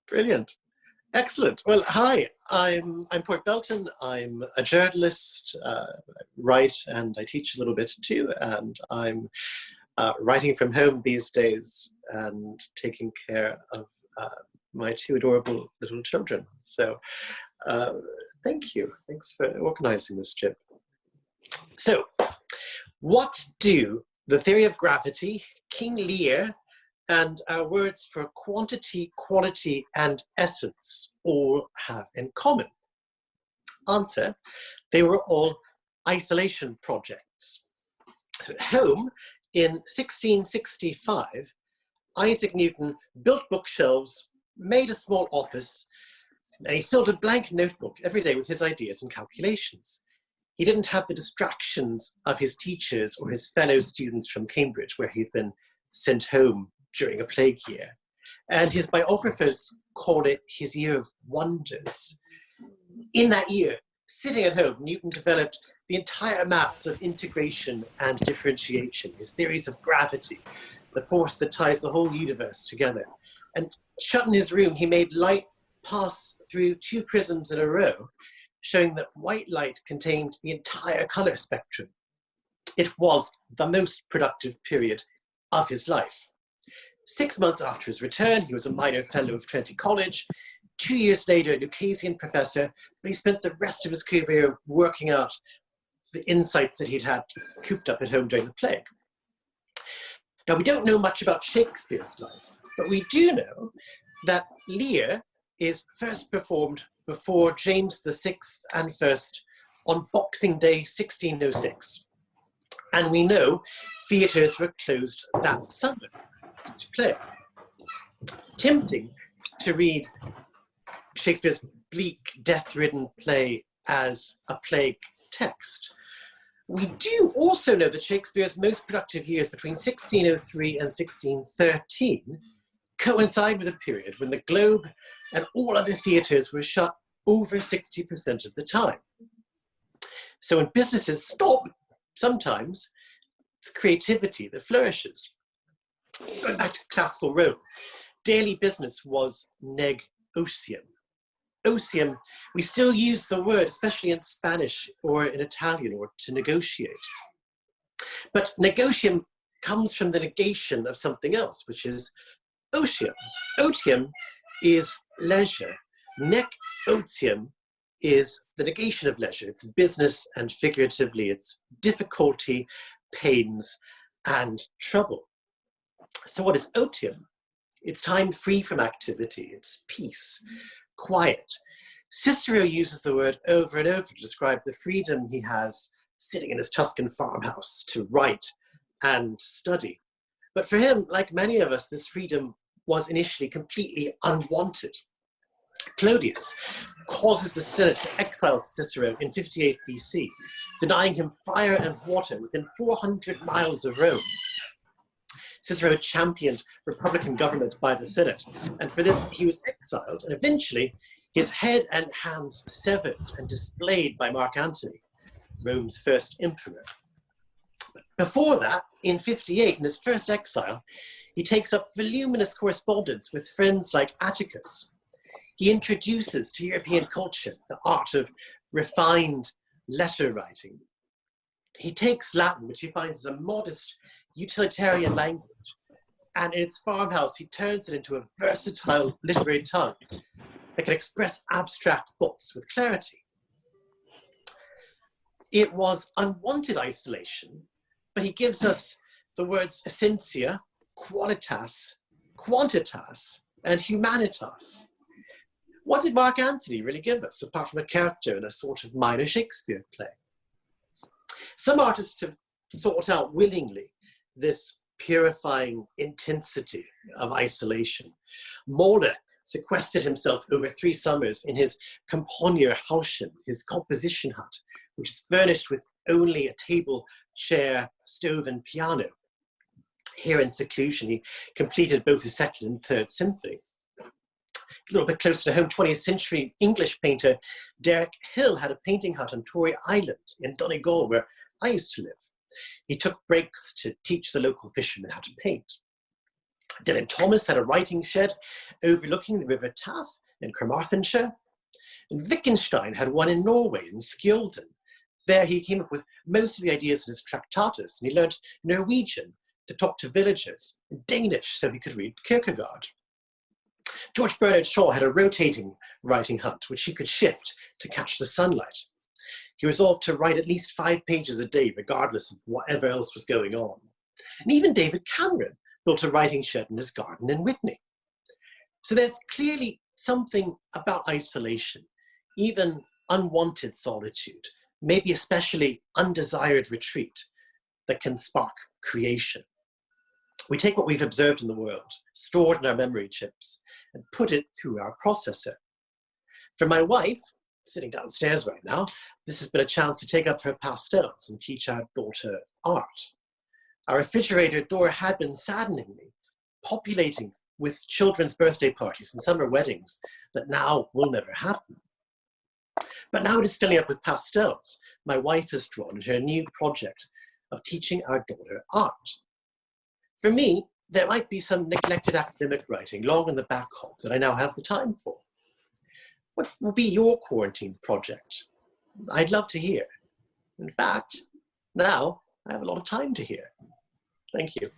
Brilliant. Excellent. Well, hi, I'm Port Belton. I'm a journalist, write, and I teach a little bit too. And I'm writing from home these days and taking care of my two adorable little children. So thank you. Thanks for organizing this, Jim. So what do the theory of gravity, King Lear, and our words for quantity, quality, and essence all have in common? Answer: they were all isolation projects. So at home, in 1665, Isaac Newton built bookshelves, made a small office, and he filled a blank notebook every day with his ideas and calculations. He didn't have the distractions of his teachers or his fellow students from Cambridge, where he'd been sent home during a plague year. And his biographers call it his year of wonders. In that year, sitting at home, Newton developed the entire maths of integration and differentiation, his theories of gravity, the force that ties the whole universe together. And shut in his room, he made light pass through two prisms in a row, showing that white light contained the entire color spectrum. It was the most productive period of his life. 6 months after his return, he was a minor fellow of Trinity College. 2 years later, a Lucasian professor, but he spent the rest of his career working out the insights that he'd had cooped up at home during the plague. Now, we don't know much about Shakespeare's life, but we do know that Lear is first performed before James VI and I on Boxing Day 1606. And we know theatres were closed that summer to play. It's tempting to read Shakespeare's bleak, death-ridden play as a plague text. We do also know that Shakespeare's most productive years between 1603 and 1613 coincide with a period when the Globe and all other theatres were shut over 60% of the time. So when businesses stop, sometimes it's creativity that flourishes. Going back to classical Rome, daily business was negotium. Osium, we still use the word, especially in Spanish or in Italian, or to negotiate. But negotium comes from the negation of something else, which is otium. Otium is leisure. Nec otium is the negation of leisure. It's business, and figuratively, it's difficulty, pains, and trouble. So what is otium? It's time free from activity. It's peace, quiet. Cicero uses the word over and over to describe the freedom he has sitting in his Tuscan farmhouse to write and study. But for him, like many of us, this freedom was initially completely unwanted. Claudius causes the Senate to exile Cicero in 58 BC, denying him fire and water within 400 miles of Rome. Cicero championed republican government by the Senate, and for this he was exiled, and eventually his head and hands severed and displayed by Mark Antony, Rome's first emperor. Before that, in 58, in his first exile, he takes up voluminous correspondence with friends like Atticus. He introduces to European culture the art of refined letter writing. He takes Latin, which he finds as a modest, utilitarian language, and in its farmhouse, he turns it into a versatile literary tongue that can express abstract thoughts with clarity. It was unwanted isolation, but he gives us the words essentia, qualitas, quantitas, and humanitas. What did Mark Antony really give us, apart from a character in a sort of minor Shakespeare play? Some artists have sought out willingly this purifying intensity of isolation. Mulder sequestered himself over 3 summers in his Komponierhauschen, his composition hut, which is furnished with only a table, chair, stove, and piano. Here in seclusion, he completed both his 2nd and 3rd symphony. A little bit closer to home, 20th century English painter Derek Hill had a painting hut on Tory Island in Donegal, where I used to live. He took breaks to teach the local fishermen how to paint. Dylan Thomas had a writing shed overlooking the River Taff in Carmarthenshire. And Wittgenstein had one in Norway, in Skjolden. There he came up with most of the ideas in his Tractatus, and he learned Norwegian to talk to villagers, and Danish so he could read Kierkegaard. George Bernard Shaw had a rotating writing hut, which he could shift to catch the sunlight. He resolved to write at least 5 pages a day, regardless of whatever else was going on. And even David Cameron built a writing shed in his garden in Witney. So there's clearly something about isolation, even unwanted solitude, maybe especially undesired retreat, that can spark creation. We take what we've observed in the world, stored in our memory chips, and put it through our processor. For my wife, sitting downstairs right now, this has been a chance to take up her pastels and teach our daughter art. Our refrigerator door had been saddeningly populating with children's birthday parties and summer weddings that now will never happen. But now it is filling up with pastels my wife has drawn in her new project of teaching our daughter art. For me, there might be some neglected academic writing long in the back hop that I now have the time for. What will be your quarantine project? I'd love to hear. In fact, now I have a lot of time to hear. Thank you.